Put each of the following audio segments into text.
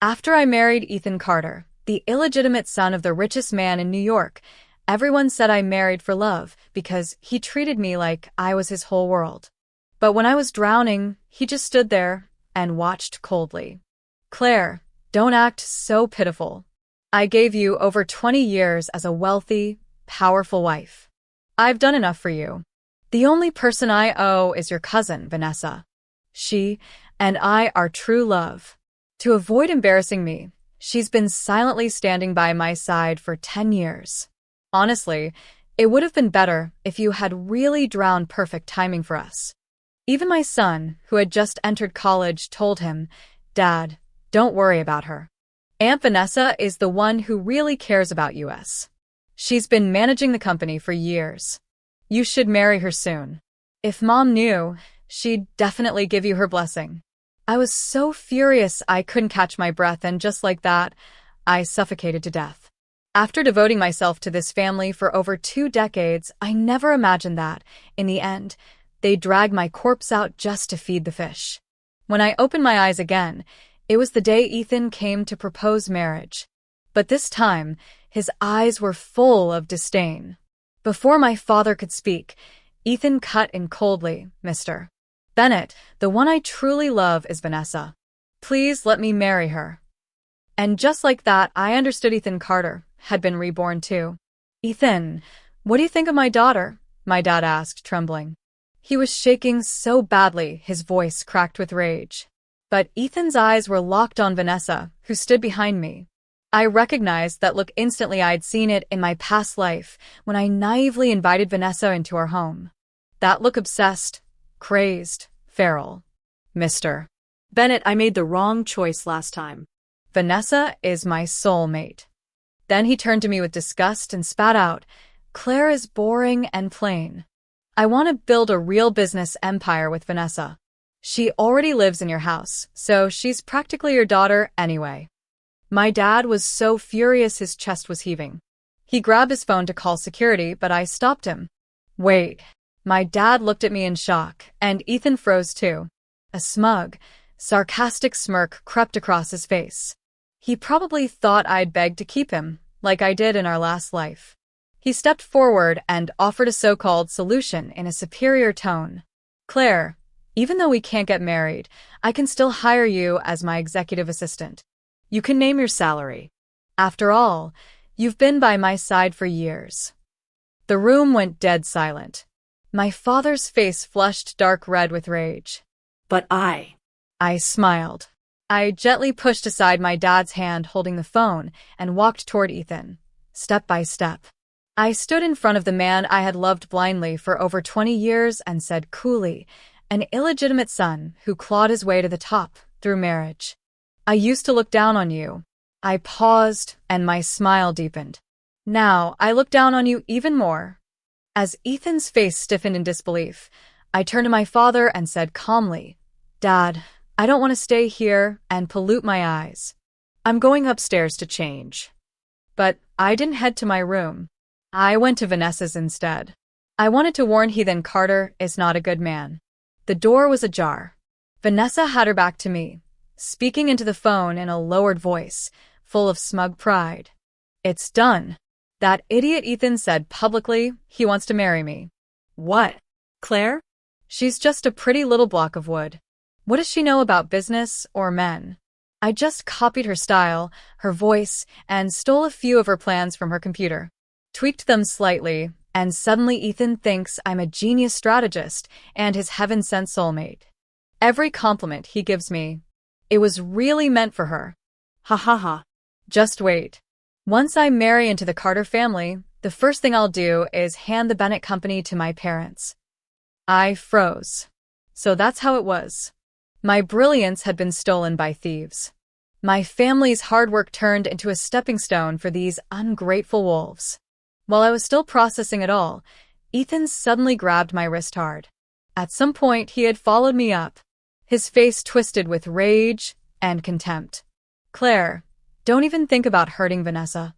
After I married Ethan Carter, the illegitimate son of the richest man in New York, everyone said I married for love because he treated me like I was his whole world. But when I was drowning, he just stood there and watched coldly. Claire, don't act so pitiful. I gave you over 20 years as a wealthy, powerful wife. I've done enough for you. The only person I owe is your cousin, Vanessa. She and I are true love. To avoid embarrassing me, she's been silently standing by my side for 10 years. Honestly, it would have been better if you had really drowned perfect timing for us. Even my son, who had just entered college, told him, "Dad, don't worry about her. Aunt Vanessa is the one who really cares about us. She's been managing the company for years. You should marry her soon. If Mom knew, she'd definitely give you her blessing." I was so furious I couldn't catch my breath, and just like that, I suffocated to death. After devoting myself to this family for over 2 decades, I never imagined that, in the end, they'd drag my corpse out just to feed the fish. When I opened my eyes again, it was the day Ethan came to propose marriage. But this time, his eyes were full of disdain. Before my father could speak, Ethan cut in coldly, "Mr. Bennett, the one I truly love is Vanessa. Please let me marry her." And just like that, I understood Ethan Carter had been reborn too. "Ethan, what do you think of my daughter?" my dad asked, trembling. He was shaking so badly, his voice cracked with rage. But Ethan's eyes were locked on Vanessa, who stood behind me. I recognized that look instantly. I'd seen it in my past life when I naively invited Vanessa into our home. That look, obsessed, crazed, feral. "Mr. Bennett, I made the wrong choice last time. Vanessa is my soulmate." Then he turned to me with disgust and spat out, "Claire is boring and plain. I want to build a real business empire with Vanessa. She already lives in your house, so she's practically your daughter anyway." My dad was so furious his chest was heaving. He grabbed his phone to call security, but I stopped him. "Wait." My dad looked at me in shock, and Ethan froze too. A smug, sarcastic smirk crept across his face. He probably thought I'd begged to keep him, like I did in our last life. He stepped forward and offered a so-called solution in a superior tone. "Claire, even though we can't get married, I can still hire you as my executive assistant. You can name your salary. After all, you've been by my side for years." The room went dead silent. My father's face flushed dark red with rage. "But I smiled. I gently pushed aside my dad's hand holding the phone and walked toward Ethan, step by step. I stood in front of the man I had loved blindly for over 20 years and said coolly, "An illegitimate son who clawed his way to the top through marriage. I used to look down on you." I paused, and my smile deepened. "Now I look down on you even more." As Ethan's face stiffened in disbelief, I turned to my father and said calmly, "Dad, I don't want to stay here and pollute my eyes. I'm going upstairs to change." But I didn't head to my room. I went to Vanessa's instead. I wanted to warn Ethan Carter is not a good man. The door was ajar. Vanessa had her back to me, speaking into the phone in a lowered voice, full of smug pride. "It's done. That idiot Ethan said publicly he wants to marry me." "What? Claire?" "She's just a pretty little block of wood. What does she know about business or men?" I just copied her style, her voice, and stole a few of her plans from her computer. Tweaked them slightly, and suddenly Ethan thinks I'm a genius strategist and his heaven-sent soulmate. Every compliment he gives me, it was really meant for her. Ha ha ha. Just wait. Once I marry into the Carter family, the first thing I'll do is hand the Bennett company to my parents. I froze. So that's how it was. My brilliance had been stolen by thieves. My family's hard work turned into a stepping stone for these ungrateful wolves. While I was still processing it all, Ethan suddenly grabbed my wrist hard. At some point, he had followed me up, his face twisted with rage and contempt. "Claire, don't even think about hurting Vanessa."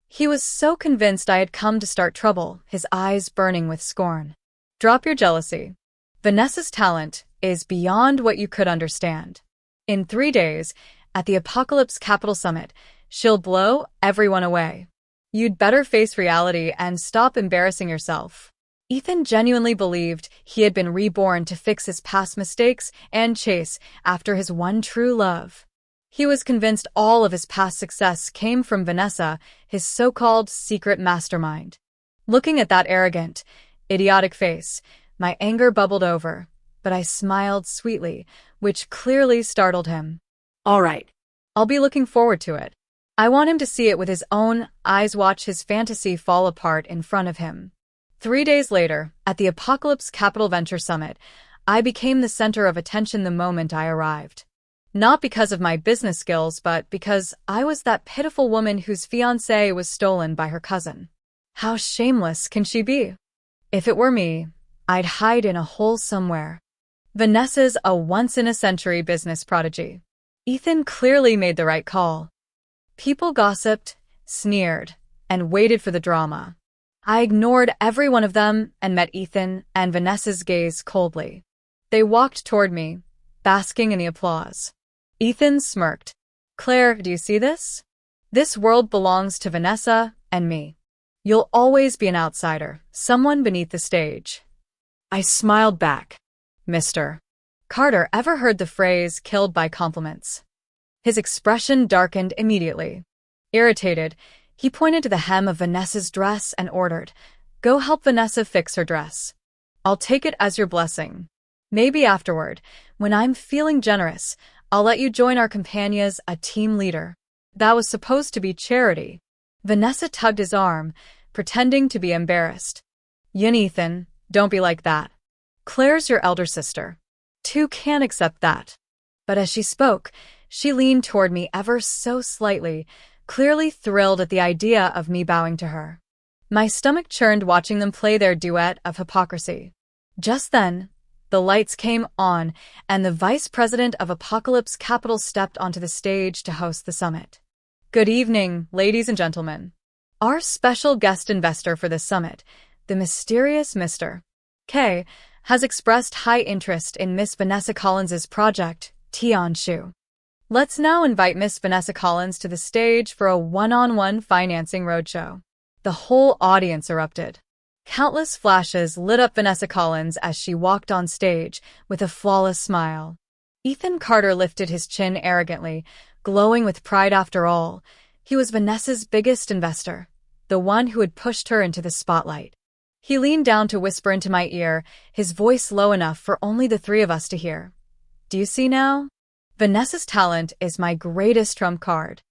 He was so convinced I had come to start trouble, his eyes burning with scorn. "Drop your jealousy. Vanessa's talent is beyond what you could understand. In 3 days, at the Apocalypse Capital Summit. She'll blow everyone away. You'd better face reality and stop embarrassing yourself. Ethan genuinely believed he had been reborn to fix his past mistakes and chase after his one true love. He was convinced all of his past success came from Vanessa, his so-called secret mastermind. Looking at that arrogant, idiotic face, my anger bubbled over, but I smiled sweetly, which clearly startled him. All right. I'll be looking forward to it. I want him to see it with his own eyes, watch his fantasy fall apart in front of him. 3 days later, at the Apocalypse Capital Venture Summit, I became the center of attention the moment I arrived. Not because of my business skills, but because I was that pitiful woman whose fiancé was stolen by her cousin. How shameless can she be? If it were me, I'd hide in a hole somewhere. Vanessa's a once-in-a-century business prodigy. Ethan clearly made the right call. People gossiped, sneered, and waited for the drama. I ignored every one of them and met Ethan and Vanessa's gaze coldly. They walked toward me, basking in the applause. Ethan smirked. Claire, do you see this? This world belongs to Vanessa and me. You'll always be an outsider, someone beneath the stage. I smiled back. Mr. Carter ever heard the phrase killed by compliments? His expression darkened immediately. Irritated, he pointed to the hem of Vanessa's dress and ordered, "Go help Vanessa fix her dress. I'll take it as your blessing. Maybe afterward, when I'm feeling generous, I'll let you join our company as a team leader." That was supposed to be charity. Vanessa tugged his arm, pretending to be embarrassed. Ethan, don't be like that. Claire's your elder sister. Two can't accept that. But as she spoke, she leaned toward me ever so slightly, clearly thrilled at the idea of me bowing to her. My stomach churned watching them play their duet of hypocrisy. Just then, the lights came on, and the vice president of Apocalypse Capital stepped onto the stage to host the summit. Good evening, ladies and gentlemen. Our special guest investor for this summit, the mysterious Mr. K, has expressed high interest in Miss Vanessa Collins's project, Tianshu. Let's now invite Miss Vanessa Collins to the stage for a one-on-one financing roadshow. The whole audience erupted. Countless flashes lit up Vanessa Collins as she walked on stage with a flawless smile. Ethan Carter lifted his chin arrogantly, glowing with pride. After all, he was Vanessa's biggest investor, the one who had pushed her into the spotlight. He leaned down to whisper into my ear, his voice low enough for only the three of us to hear. Do you see now? Vanessa's talent is my greatest trump card.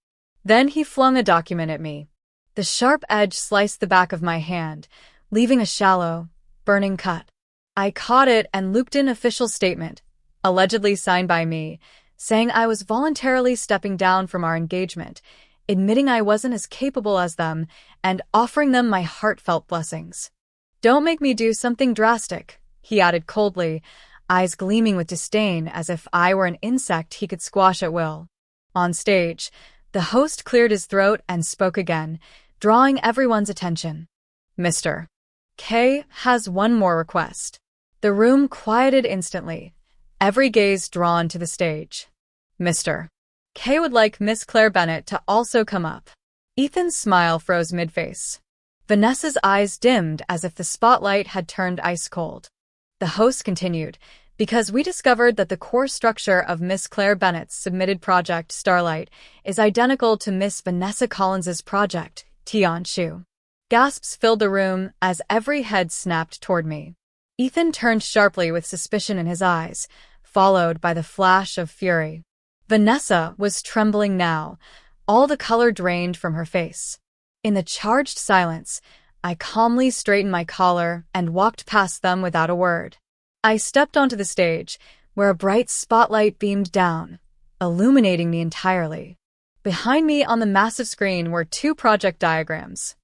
Then he flung a document at me. The sharp edge sliced the back of my hand, leaving a shallow, burning cut. I caught it and looped in official statement, allegedly signed by me, saying I was voluntarily stepping down from our engagement, admitting I wasn't as capable as them, and offering them my heartfelt blessings. Don't make me do something drastic, he added coldly, eyes gleaming with disdain as if I were an insect he could squash at will. On stage, the host cleared his throat and spoke again, drawing everyone's attention. Mr. K has one more request. The room quieted instantly, every gaze drawn to the stage. Mr. K would like Miss Claire Bennett to also come up. Ethan's smile froze mid-face. Vanessa's eyes dimmed as if the spotlight had turned ice cold. The host continued, because we discovered that the core structure of Miss Claire Bennett's submitted project, Starlight, is identical to Miss Vanessa Collins's project, Tianshu. Gasps filled the room as every head snapped toward me. Ethan turned sharply with suspicion in his eyes, followed by the flash of fury. Vanessa was trembling now, all the color drained from her face. In the charged silence, I calmly straightened my collar and walked past them without a word. I stepped onto the stage, where a bright spotlight beamed down, illuminating me entirely. Behind me on the massive screen were two project diagrams.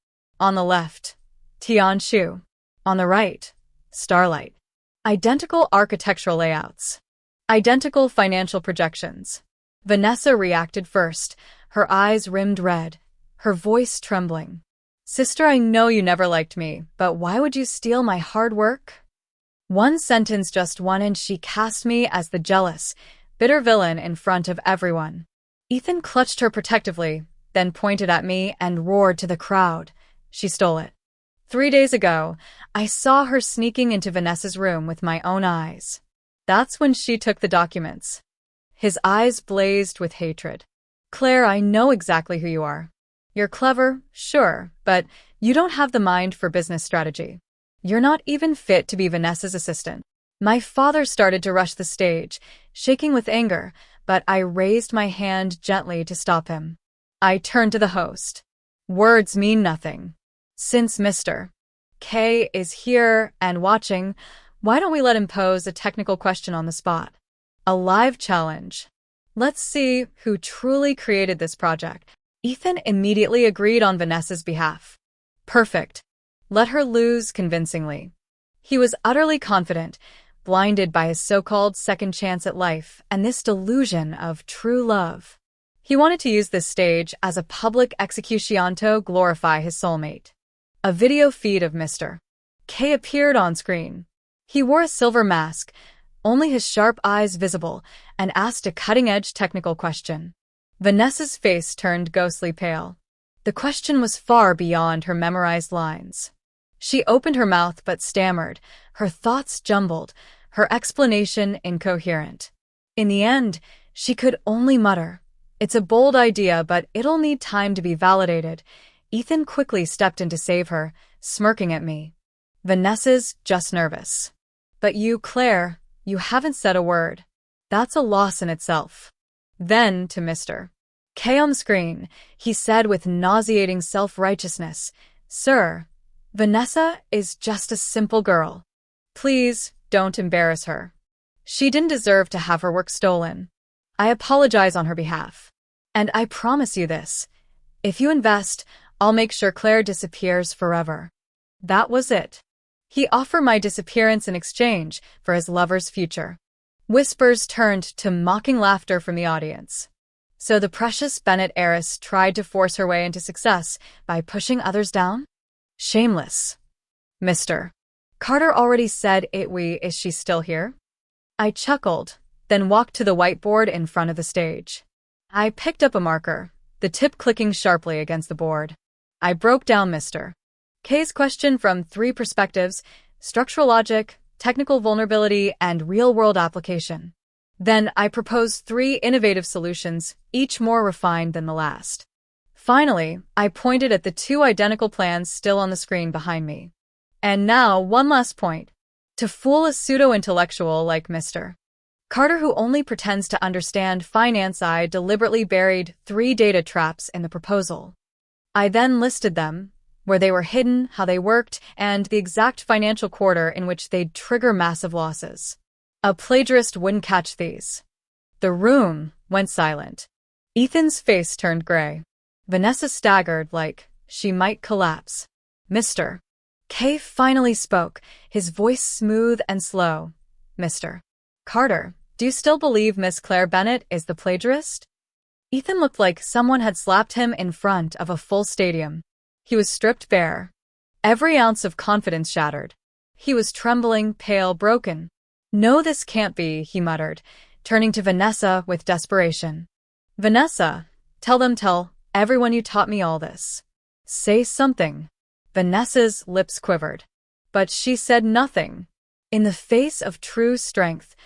On the left, Tianshu. On the right, Starlight. Identical architectural layouts. Identical financial projections. Vanessa reacted first, her eyes rimmed red, her voice trembling. Sister, I know you never liked me, but why would you steal my hard work? One sentence, just one, and she cast me as the jealous, bitter villain in front of everyone. Ethan clutched her protectively, then pointed at me and roared to the crowd. She stole it. 3 days ago, I saw her sneaking into Vanessa's room with my own eyes. That's when she took the documents. His eyes blazed with hatred. Claire, I know exactly who you are. You're clever, sure, but you don't have the mind for business strategy. You're not even fit to be Vanessa's assistant. My father started to rush the stage, shaking with anger, but I raised my hand gently to stop him. I turned to the host. Words mean nothing. Since Mr. K is here and watching, why don't we let him pose a technical question on the spot? A live challenge. Let's see who truly created this project. Ethan immediately agreed on Vanessa's behalf. Perfect. Let her lose convincingly. He was utterly confident, blinded by his so-called second chance at life and this delusion of true love. He wanted to use this stage as a public execution to glorify his soulmate. A video feed of Mr. K appeared on screen. He wore a silver mask, only his sharp eyes visible, and asked a cutting-edge technical question. Vanessa's face turned ghostly pale. The question was far beyond her memorized lines. She opened her mouth but stammered, her thoughts jumbled, her explanation incoherent. In the end, she could only mutter, "It's a bold idea, but it'll need time to be validated." Ethan quickly stepped in to save her, smirking at me. "Vanessa's just nervous. But you, Claire, you haven't said a word. That's a loss in itself." Then, to Mr. K on the screen, he said with nauseating self-righteousness, "Sir, Vanessa is just a simple girl. Please don't embarrass her. She didn't deserve to have her work stolen. I apologize on her behalf. And I promise you this. If you invest, I'll make sure Claire disappears forever." That was it. He offered my disappearance in exchange for his lover's future. Whispers turned to mocking laughter from the audience. So the precious Bennett heiress tried to force her way into success by pushing others down? Shameless. Mr. Carter already said is she still here? I chuckled, then walked to the whiteboard in front of the stage. I picked up a marker, the tip clicking sharply against the board. I broke down Mr. K's question from 3 perspectives: structural logic, technical vulnerability, and real-world application. Then I proposed 3 innovative solutions, each more refined than the last. Finally, I pointed at the 2 identical plans still on the screen behind me. And now, one last point. To fool a pseudo-intellectual like Mr. Carter, who only pretends to understand finance, I deliberately buried 3 data traps in the proposal. I then listed them, where they were hidden, how they worked, and the exact financial quarter in which they'd trigger massive losses. A plagiarist wouldn't catch these. The room went silent. Ethan's face turned gray. Vanessa staggered like she might collapse. Mr. K finally spoke, his voice smooth and slow. "Mr. Carter, do you still believe Miss Claire Bennett is the plagiarist?" Ethan looked like someone had slapped him in front of a full stadium. He was stripped bare. Every ounce of confidence shattered. He was trembling, pale, broken. "No, this can't be," he muttered, turning to Vanessa with desperation. "Vanessa, tell everyone you taught me all this. Say something." Vanessa's lips quivered, but she said nothing. In the face of true strength,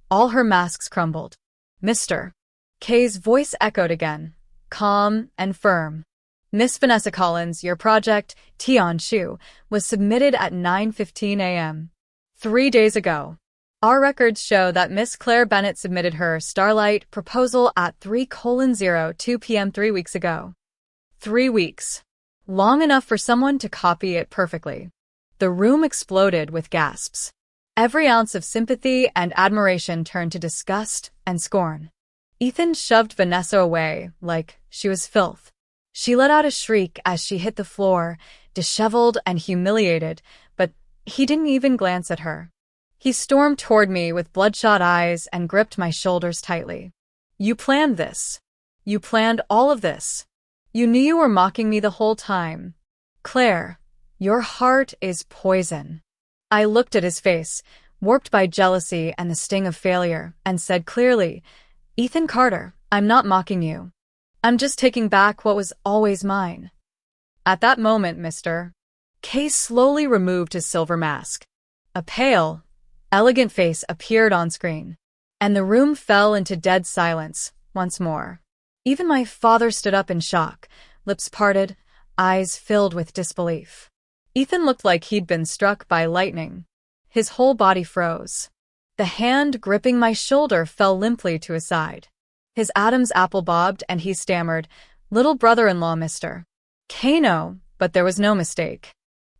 all her masks crumbled. Mr. K's voice echoed again, calm and firm. "Miss Vanessa Collins, your project, Tian Shu, was submitted at 9:15 a.m. 3 days ago. Our records show that Miss Claire Bennett submitted her Starlight proposal at 3:02 p.m. 3 weeks ago. 3 weeks. Long enough for someone to copy it perfectly." The room exploded with gasps. Every ounce of sympathy and admiration turned to disgust and scorn. Ethan shoved Vanessa away like she was filth. She let out a shriek as she hit the floor, disheveled and humiliated, but he didn't even glance at her. He stormed toward me with bloodshot eyes and gripped my shoulders tightly. "You planned this. You planned all of this. You knew you were mocking me the whole time. Claire, your heart is poison." I looked at his face, warped by jealousy and the sting of failure, and said clearly, "Ethan Carter, I'm not mocking you. I'm just taking back what was always mine. At that moment, Mr. K slowly removed his silver mask. A pale, elegant face appeared on screen, and the room fell into dead silence once more. Even my father stood up in shock, lips parted, eyes filled with disbelief. Ethan looked like he'd been struck by lightning. His whole body froze. The hand gripping my shoulder fell limply to his side. His Adam's apple bobbed and he stammered, "Little brother-in-law, Mr. Kano," but there was no mistake.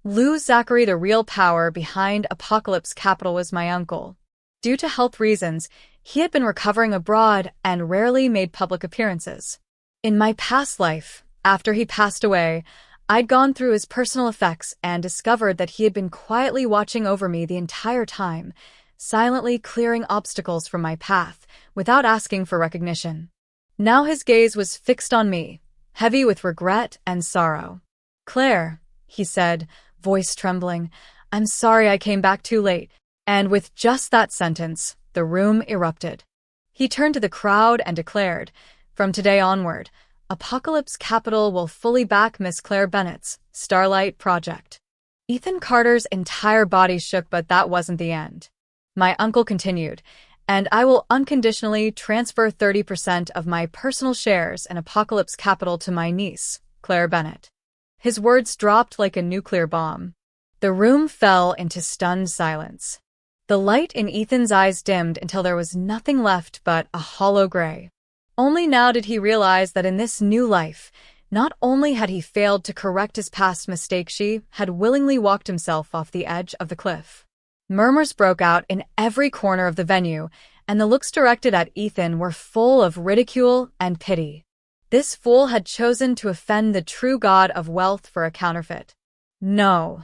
Lou Zachary, the real power behind Apocalypse Capital, was my uncle. Due to health reasons, he had been recovering abroad and rarely made public appearances. In my past life, after he passed away, I'd gone through his personal effects and discovered that he had been quietly watching over me the entire time, silently clearing obstacles from my path without asking for recognition. Now his gaze was fixed on me, heavy with regret and sorrow. "Claire," he said, voice trembling, "I'm sorry I came back too late." And with just that sentence, the room erupted. He turned to the crowd and declared, "From today onward, Apocalypse Capital will fully back Miss Claire Bennett's Starlight Project." Ethan Carter's entire body shook, but that wasn't the end. My uncle continued, "And I will unconditionally transfer 30% of my personal shares in Apocalypse Capital to my niece, Claire Bennett." His words dropped like a nuclear bomb. The room fell into stunned silence. The light in Ethan's eyes dimmed until there was nothing left but a hollow gray. Only now did he realize that in this new life, not only had he failed to correct his past mistake, she had willingly walked himself off the edge of the cliff. Murmurs broke out in every corner of the venue, and the looks directed at Ethan were full of ridicule and pity. This fool had chosen to offend the true god of wealth for a counterfeit. No,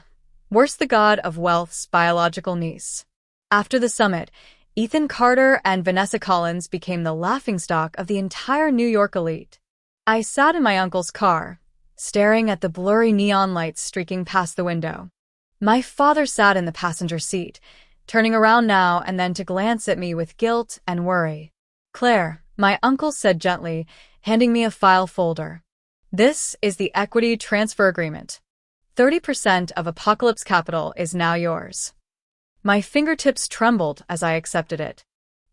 worse, the god of wealth's biological niece. After the summit, Ethan Carter and Vanessa Collins became the laughingstock of the entire New York elite. I sat in my uncle's car, staring at the blurry neon lights streaking past the window. My father sat in the passenger seat, turning around now and then to glance at me with guilt and worry. "Claire," my uncle said gently, handing me a file folder. "This is the equity transfer agreement. 30% of Apocalypse Capital is now yours." My fingertips trembled as I accepted it.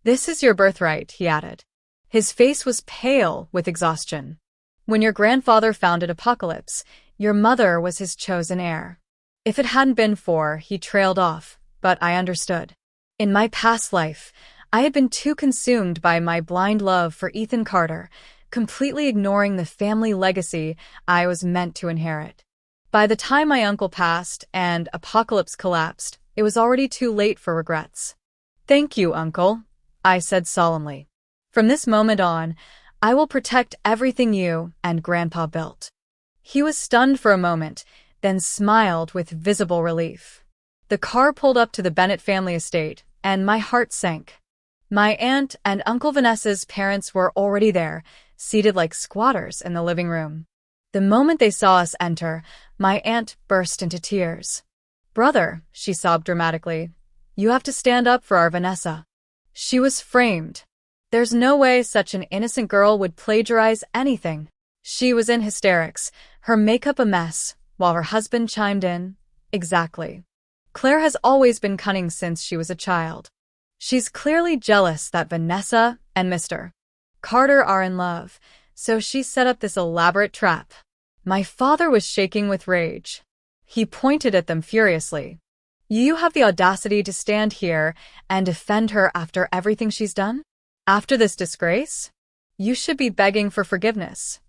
"This is your birthright," he added. His face was pale with exhaustion. "When your grandfather founded Apocalypse, your mother was his chosen heir. If it hadn't been for," he trailed off, but I understood. In my past life, I had been too consumed by my blind love for Ethan Carter, completely ignoring the family legacy I was meant to inherit. By the time my uncle passed and Apocalypse collapsed, it was already too late for regrets. "Thank you, Uncle," I said solemnly. "From this moment on, I will protect everything you and Grandpa built." He was stunned for a moment, then smiled with visible relief. The car pulled up to the Bennett family estate, and my heart sank. My aunt and Uncle Vanessa's parents were already there, seated like squatters in the living room. The moment they saw us enter, my aunt burst into tears. "Brother," she sobbed dramatically, "you have to stand up for our Vanessa. She was framed. There's no way such an innocent girl would plagiarize anything." She was in hysterics, her makeup a mess, while her husband chimed in, "Exactly. Claire has always been cunning since she was a child. She's clearly jealous that Vanessa and Mr. Carter are in love, so she set up this elaborate trap." My father was shaking with rage. He pointed at them furiously. "You have the audacity to stand here and defend her after everything she's done? After this disgrace? You should be begging for forgiveness."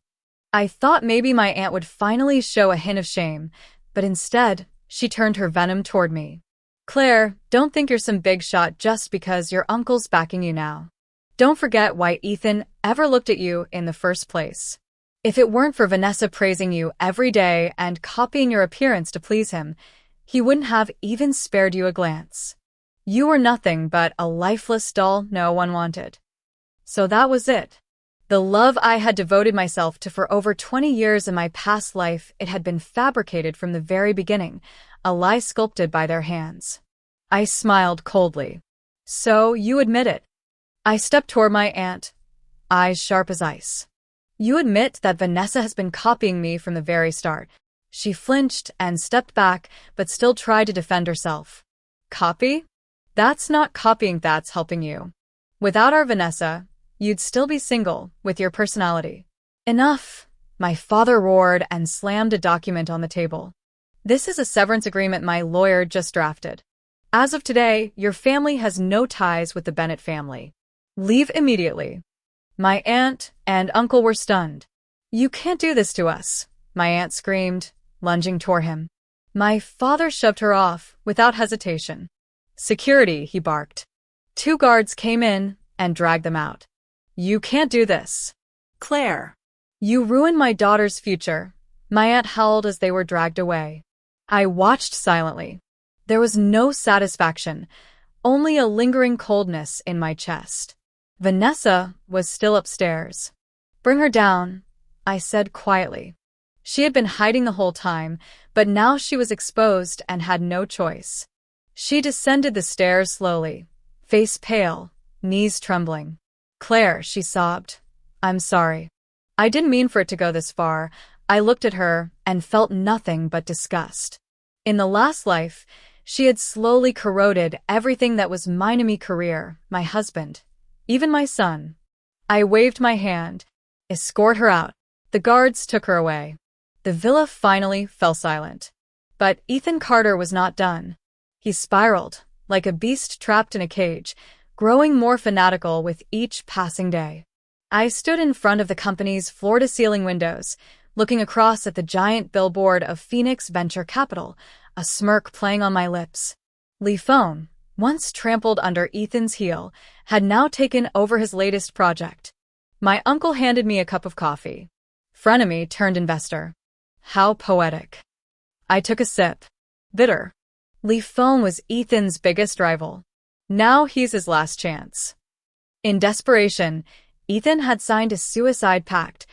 I thought maybe my aunt would finally show a hint of shame, but instead, she turned her venom toward me. "Claire, don't think you're some big shot just because your uncle's backing you now. Don't forget why Ethan ever looked at you in the first place. If it weren't for Vanessa praising you every day and copying your appearance to please him, he wouldn't have even spared you a glance. You were nothing but a lifeless doll no one wanted." So that was it. The love I had devoted myself to for over 20 years in my past life, it had been fabricated from the very beginning, a lie sculpted by their hands. I smiled coldly. "So you admit it?" I stepped toward my aunt, eyes sharp as ice. You admit that Vanessa has been copying me from the very start. She flinched and stepped back, but still tried to defend herself. Copy? That's not copying, that's helping you. Without our Vanessa, you'd still be single, with your personality. Enough! My father roared and slammed a document on the table. This is a severance agreement my lawyer just drafted. As of today, your family has no ties with the Bennett family. Leave immediately. My aunt and uncle were stunned. You can't do this to us, my aunt screamed, lunging toward him. My father shoved her off without hesitation. Security, he barked. 2 guards came in and dragged them out. You can't do this. Claire. You ruined my daughter's future, my aunt howled as they were dragged away. I watched silently. There was no satisfaction, only a lingering coldness in my chest. Vanessa was still upstairs. Bring her down, I said quietly. She had been hiding the whole time, but now she was exposed and had no choice. She descended the stairs slowly, face pale, knees trembling. Claire, she sobbed. I'm sorry. I didn't mean for it to go this far. I looked at her and felt nothing but disgust. In the last life, she had slowly corroded everything that was mine, me career, my husband, even my son. I waved my hand. Escort her out. The guards took her away. The villa finally fell silent. But Ethan Carter was not done. He spiraled, like a beast trapped in a cage, growing more fanatical with each passing day. I stood in front of the company's floor-to-ceiling windows, looking across at the giant billboard of Phoenix Venture Capital, a smirk playing on my lips. Lee Phone, once trampled under Ethan's heel, had now taken over his latest project. My uncle handed me a cup of coffee. Frenemy turned investor. How poetic. I took a sip. Bitter. Lee Phone was Ethan's biggest rival. Now he's his last chance. In desperation, Ethan had signed a suicide pact.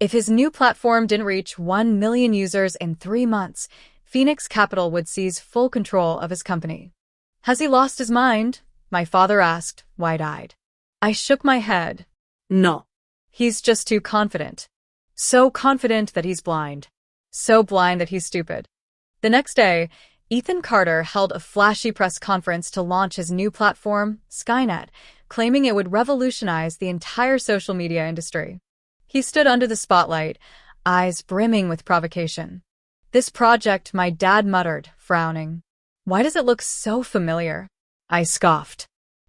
If his new platform didn't reach 1 million users in 3 months, Phoenix Capital would seize full control of his company. Has he lost his mind? My father asked, wide-eyed. I shook my head. No. He's just too confident. So confident that he's blind. So blind that he's stupid. The next day, Ethan Carter held a flashy press conference to launch his new platform, Skynet, claiming it would revolutionize the entire social media industry. He stood under the spotlight, eyes brimming with provocation. This project, my dad muttered, frowning. Why does it look so familiar? I scoffed.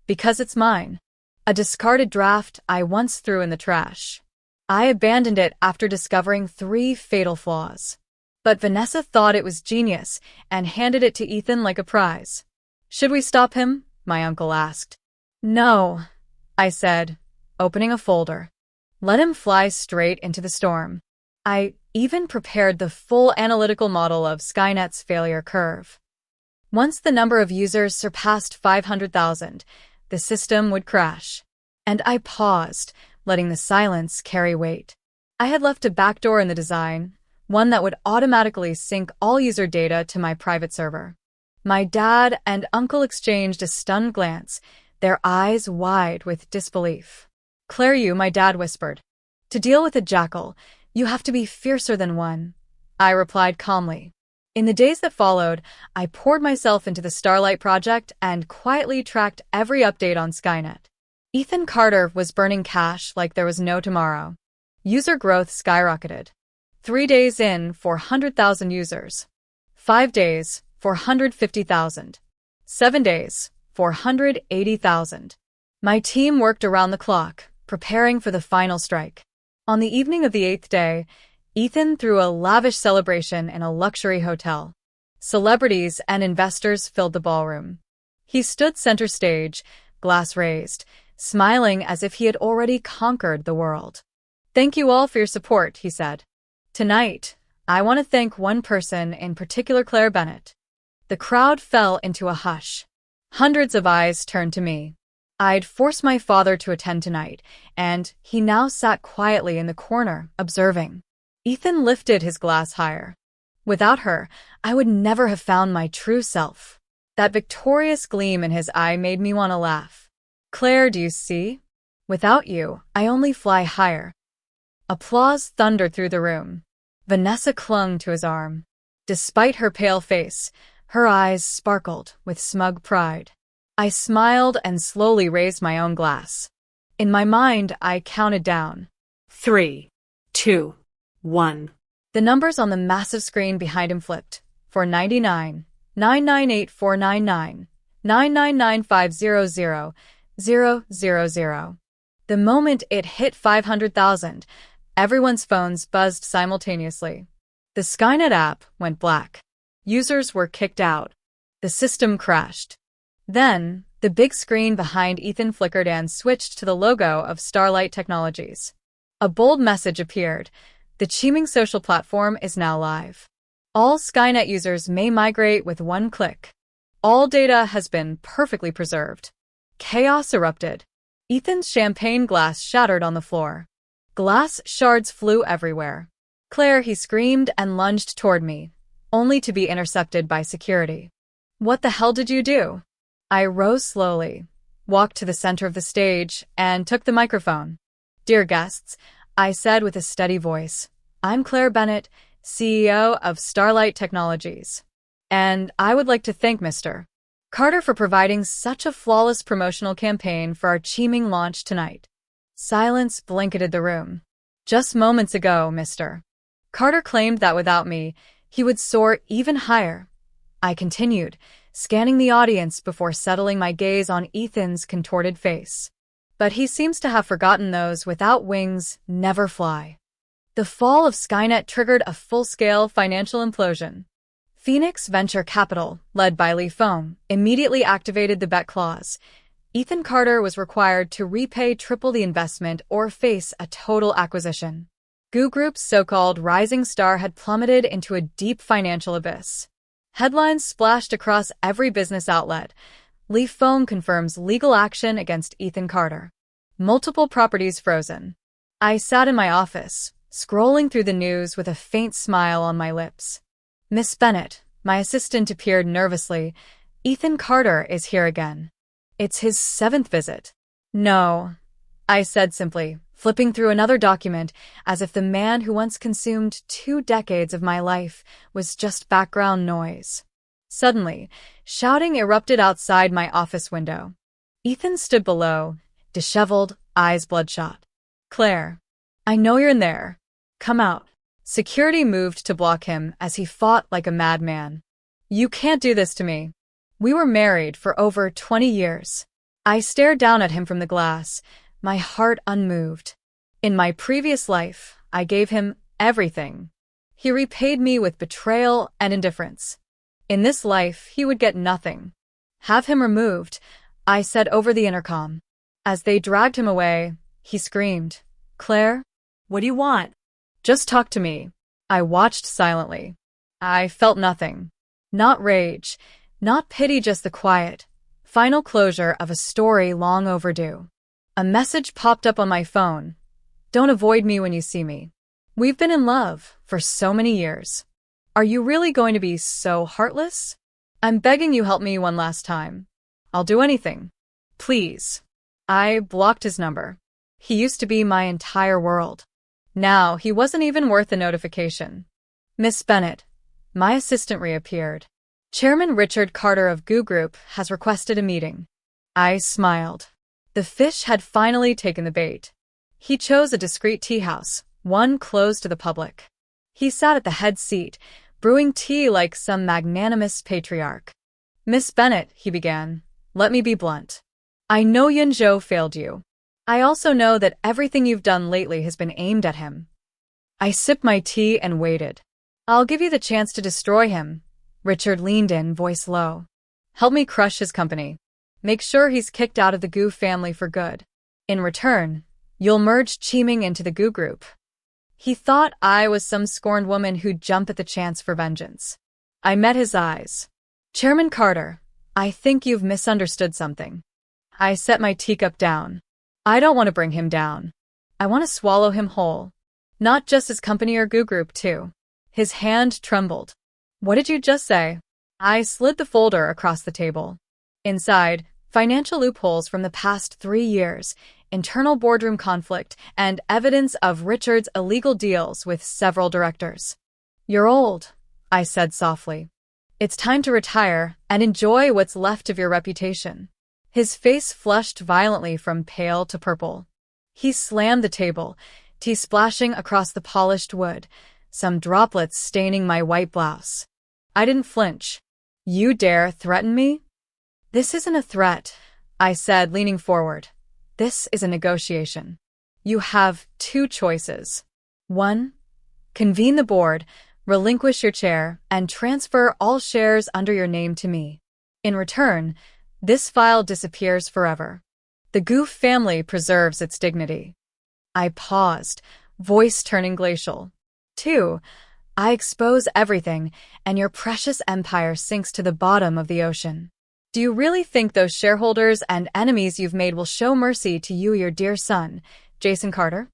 Because it's mine. A discarded draft I once threw in the trash. I abandoned it after discovering 3 fatal flaws. But Vanessa thought it was genius and handed it to Ethan like a prize. Should we stop him? My uncle asked. No, I said, opening a folder. Let him fly straight into the storm. I even prepared the full analytical model of Skynet's failure curve. Once the number of users surpassed 500,000, the system would crash. And I paused, letting the silence carry weight. I had left a backdoor in the design, one that would automatically sync all user data to my private server. My dad and uncle exchanged a stunned glance, their eyes wide with disbelief. Claire, my dad whispered. To deal with a jackal, you have to be fiercer than one, I replied calmly. In the days that followed, I poured myself into the Starlight project and quietly tracked every update on Skynet. Ethan Carter was burning cash like there was no tomorrow. User growth skyrocketed. 3 days in, 400,000 users. 5 days, 450,000. 7 days, 480,000. My team worked around the clock, preparing for the final strike. On the evening of the 8th day, Ethan threw a lavish celebration in a luxury hotel. Celebrities and investors filled the ballroom. He stood center stage, glass raised, smiling as if he had already conquered the world. Thank you all for your support, he said. Tonight, I want to thank one person in particular, Claire Bennett. The crowd fell into a hush. Hundreds of eyes turned to me. I'd forced my father to attend tonight, and he now sat quietly in the corner, observing. Ethan lifted his glass higher. Without her, I would never have found my true self. That victorious gleam in his eye made me want to laugh. Claire, do you see? Without you, I only fly higher. Applause thundered through the room. Vanessa clung to his arm. Despite her pale face, her eyes sparkled with smug pride. I smiled and slowly raised my own glass. In my mind, I counted down. 3, 2, 1. The numbers on the massive screen behind him flipped. 499, 998-499, 999-500, 000. The moment it hit 500,000, everyone's phones buzzed simultaneously. The Skynet app went black. Users were kicked out. The system crashed. Then, the big screen behind Ethan flickered and switched to the logo of Starlight Technologies. A bold message appeared. The Cheeming social platform is now live. All Skynet users may migrate with one click. All data has been perfectly preserved. Chaos erupted. Ethan's champagne glass shattered on the floor. Glass shards flew everywhere. "Claire," he screamed and lunged toward me, only to be intercepted by security. "What the hell did you do?" I rose slowly, walked to the center of the stage, and took the microphone. "Dear guests," I said with a steady voice, "I'm Claire Bennett, CEO of Starlight Technologies. And I would like to thank Mr. Carter for providing such a flawless promotional campaign for our Cheeming launch tonight." Silence blanketed the room. "Just moments ago, Mr. Carter claimed that without me, he would soar even higher." I continued, scanning the audience before settling my gaze on Ethan's contorted face. "But he seems to have forgotten those without wings never fly." The fall of Skynet triggered a full-scale financial implosion. Phoenix Venture Capital, led by Lee Fong, immediately activated the bet clause. Ethan Carter was required to repay triple the investment or face a total acquisition. Goo Group's so-called rising star had plummeted into a deep financial abyss. Headlines splashed across every business outlet. Lee Fong confirms legal action against Ethan Carter. Multiple properties frozen. I sat in my office, scrolling through the news with a faint smile on my lips. "Miss Bennett," my assistant appeared nervously. "Ethan Carter is here again. It's his 7th visit." "No," I said simply, flipping through another document as if the man who once consumed 2 decades of my life was just background noise. Suddenly, shouting erupted outside my office window. Ethan stood below, disheveled, eyes bloodshot. "Claire, I know you're in there. Come out." Security moved to block him as he fought like a madman. "You can't do this to me. We were married for over 20 years. I stared down at him from the glass, my heart unmoved. In my previous life, I gave him everything. He repaid me with betrayal and indifference. In this life, he would get nothing. "Have him removed," I said over the intercom. As they dragged him away, he screamed, "Claire, What do you want?" just talk to me." I watched silently. I felt nothing. Not rage, not pity, just the quiet, final closure of a story long overdue. A message popped up on my phone. "Don't avoid me when you see me. We've been in love for so many years. Are you really going to be so heartless? I'm begging you, help me one last time. I'll do anything. Please." I blocked his number. He used to be my entire world. Now he wasn't even worth a notification. "Miss Bennett," my assistant reappeared. "Chairman Richard Carter of Goo Group has requested a meeting." I smiled. The fish had finally taken the bait. He chose a discreet tea house, one closed to the public. He sat at the head seat, brewing tea like some magnanimous patriarch. "Miss Bennett," he began, "let me be blunt. I know Yunzhou failed you. I also know that everything you've done lately has been aimed at him." I sipped my tea and waited. "I'll give you the chance to destroy him." Richard leaned in, voice low. "Help me crush his company. Make sure he's kicked out of the Goo family for good. In return, you'll merge Cheeming into the Goo Group." He thought I was some scorned woman who'd jump at the chance for vengeance. I met his eyes. "Chairman Carter, I think you've misunderstood something." I set my teacup down. "I don't want to bring him down. I want to swallow him whole. Not just his company or Goo Group, too." His hand trembled. "What did you just say?" I slid the folder across the table. Inside, financial loopholes from the past 3 years, internal boardroom conflict, and evidence of Richard's illegal deals with several directors. "You're old," I said softly. "It's time to retire and enjoy what's left of your reputation." His face flushed violently from pale to purple. He slammed the table, tea splashing across the polished wood, some droplets staining my white blouse. I didn't flinch. "You dare threaten me?" "This isn't a threat," I said, leaning forward. "This is a negotiation. You have two choices. 1. Convene the board, relinquish your chair, and transfer all shares under your name to me. In return, this file disappears forever. The Goof family preserves its dignity." I paused, voice turning glacial. 2. I expose everything, and your precious empire sinks to the bottom of the ocean. Do you really think those shareholders and enemies you've made will show mercy to you, your dear son, Jason Carter?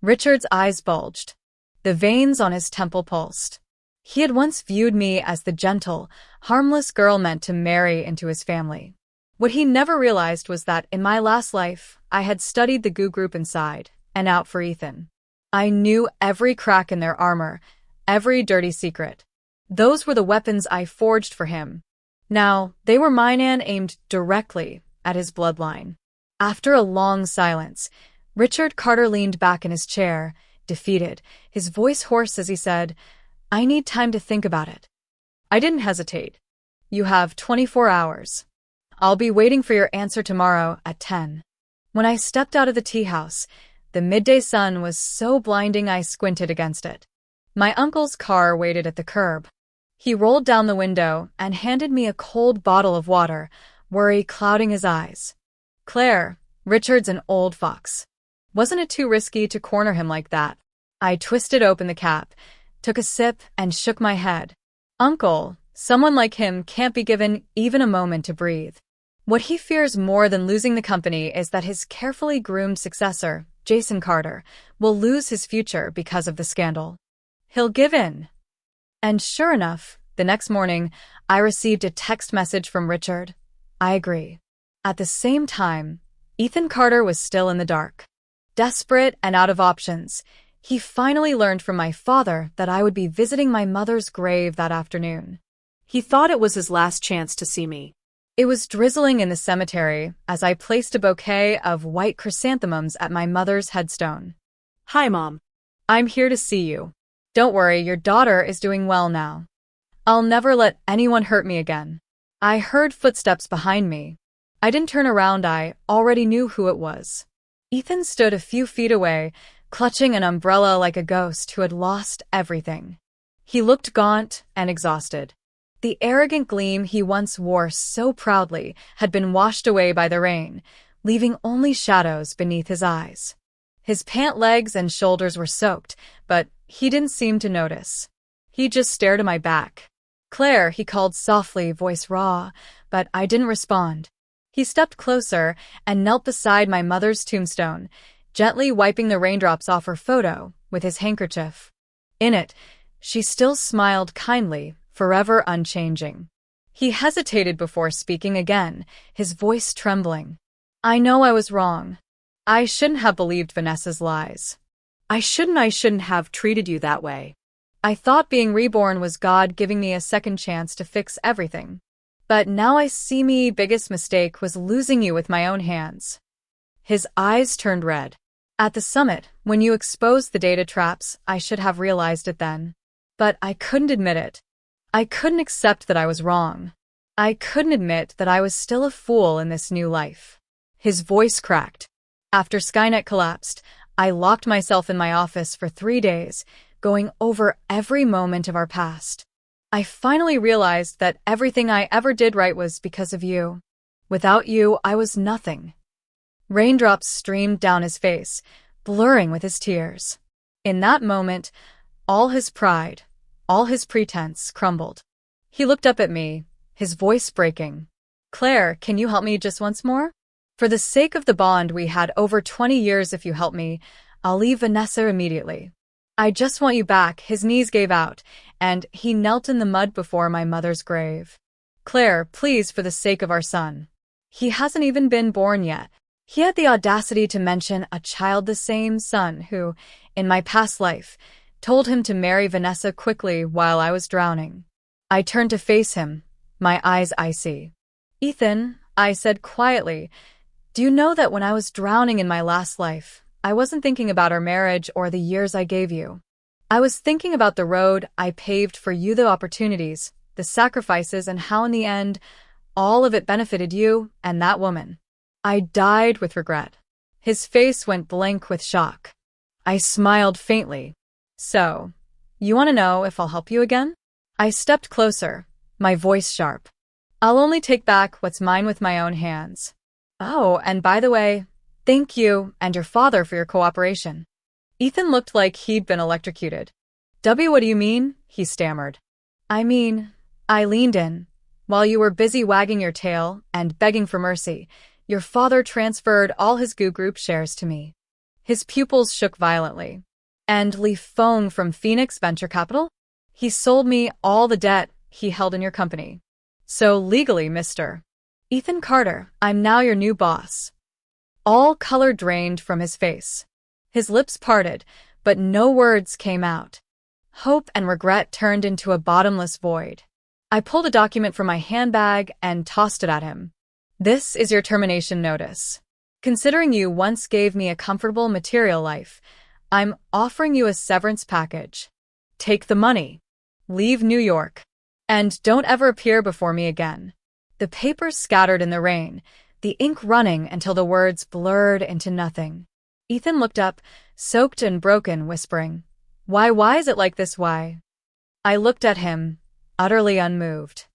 Richard's eyes bulged. The veins on his temple pulsed. He had once viewed me as the gentle, harmless girl meant to marry into his family. What he never realized was that in my last life, I had studied the Goo group inside and out for Ethan. I knew every crack in their armor, every dirty secret. Those were the weapons I forged for him. Now, they were mine and aimed directly at his bloodline. After a long silence, Richard Carter leaned back in his chair, defeated, his voice hoarse as he said, "I need time to think about it." I didn't hesitate. "You have 24 hours. I'll be waiting for your answer tomorrow at 10. When I stepped out of the tea house, the midday sun was so blinding I squinted against it. My uncle's car waited at the curb. He rolled down the window and handed me a cold bottle of water, worry clouding his eyes. "Claire, Richard's an old fox. Wasn't it too risky to corner him like that?" I twisted open the cap, took a sip, and shook my head. "Uncle, someone like him can't be given even a moment to breathe. What he fears more than losing the company is that his carefully groomed successor, Jason Carter, will lose his future because of the scandal. He'll give in." And sure enough, the next morning, I received a text message from Richard. "I agree." At the same time, Ethan Carter was still in the dark. Desperate and out of options, he finally learned from my father that I would be visiting my mother's grave that afternoon. He thought it was his last chance to see me. It was drizzling in the cemetery as I placed a bouquet of white chrysanthemums at my mother's headstone. "Hi, Mom. "I'm here to see you. Don't worry, your daughter is doing well now. I'll never let anyone hurt me again." I heard footsteps behind me. I didn't turn around, I already knew who it was. Ethan stood a few feet away, clutching an umbrella like a ghost who had lost everything. He looked gaunt and exhausted. The arrogant gleam he once wore so proudly had been washed away by the rain, leaving only shadows beneath his eyes. His pant legs and shoulders were soaked, but he didn't seem to notice. He just stared at my back. "Claire," he called softly, voice raw, but I didn't respond. He stepped closer and knelt beside my mother's tombstone, gently wiping the raindrops off her photo with his handkerchief. In it, she still smiled kindly, forever unchanging. He hesitated before speaking again, his voice trembling. "I know I was wrong. I shouldn't have believed Vanessa's lies. I shouldn't have treated you that way. I thought being reborn was God giving me a second chance to fix everything. But now I see me biggest mistake was losing you with my own hands." His eyes turned red. "At the summit, when you exposed the data traps, I should have realized it then. But I couldn't admit it. I couldn't accept that I was wrong. I couldn't admit that I was still a fool in this new life." His voice cracked. After Skynet collapsed, I locked myself in my office for 3 days, going over every moment of our past. I finally realized that everything I ever did right was because of you. Without you, I was nothing. Raindrops streamed down his face, blurring with his tears. In that moment, all his pride, all his pretense crumbled. He looked up at me, his voice breaking. "Claire, can you help me just once more? For the sake of the bond we had over 20 years, if you help me, I'll leave Vanessa immediately. I just want you back." His knees gave out, and he knelt in the mud before my mother's grave. "Claire, please, for the sake of our son. He hasn't even been born yet. He had the audacity to mention a child the same son who, in my past life, told him to marry Vanessa quickly while I was drowning. I turned to face him, my eyes icy. "Ethan," I said quietly, "do you know that when I was drowning in my last life, I wasn't thinking about our marriage or the years I gave you. I was thinking about the road I paved for you, the opportunities, the sacrifices, and how in the end, all of it benefited you and that woman." I died with regret. His face went blank with shock. I smiled faintly. "So, you want to know if I'll help you again?" I stepped closer, my voice sharp. "I'll only take back what's mine with my own hands. Oh, and by the way, thank you and your father for your cooperation." Ethan looked like he'd been electrocuted. What do you mean?" he stammered. "I mean," I leaned in, "while you were busy wagging your tail and begging for mercy, your father transferred all his Goo Group shares to me." His pupils shook violently. "And Leaf Fong from Phoenix Venture Capital? He sold me all the debt he held in your company. So legally, Mr. Ethan Carter, I'm now your new boss." All color drained from his face. His lips parted, but no words came out. Hope and regret turned into a bottomless void. I pulled a document from my handbag and tossed it at him. "This is your termination notice. Considering you once gave me a comfortable material life, I'm offering you a severance package. Take the money. Leave New York. And don't ever appear before me again." The papers scattered in the rain, the ink running until the words blurred into nothing. Ethan looked up, soaked and broken, whispering, Why is it like this, why?" I looked at him, utterly unmoved.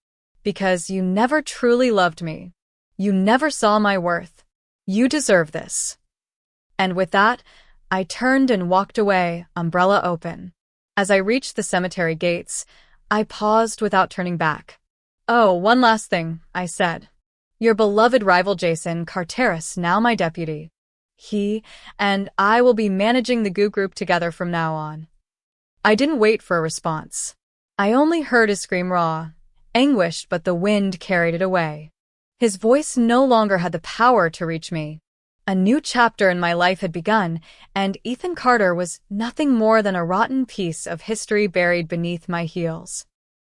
"Because you never truly loved me. You never saw my worth. You deserve this." And with that, I turned and walked away, umbrella open. As I reached the cemetery gates, I paused without turning back. "Oh, one last thing," I said. "Your beloved rival Jason Carteris, now my deputy. He and I will be managing the Goo Group together from now on." I didn't wait for a response. I only heard his scream, raw, anguished, but the wind carried it away. His voice no longer had the power to reach me. A new chapter in my life had begun, and Ethan Carter was nothing more than a rotten piece of history buried beneath my heels.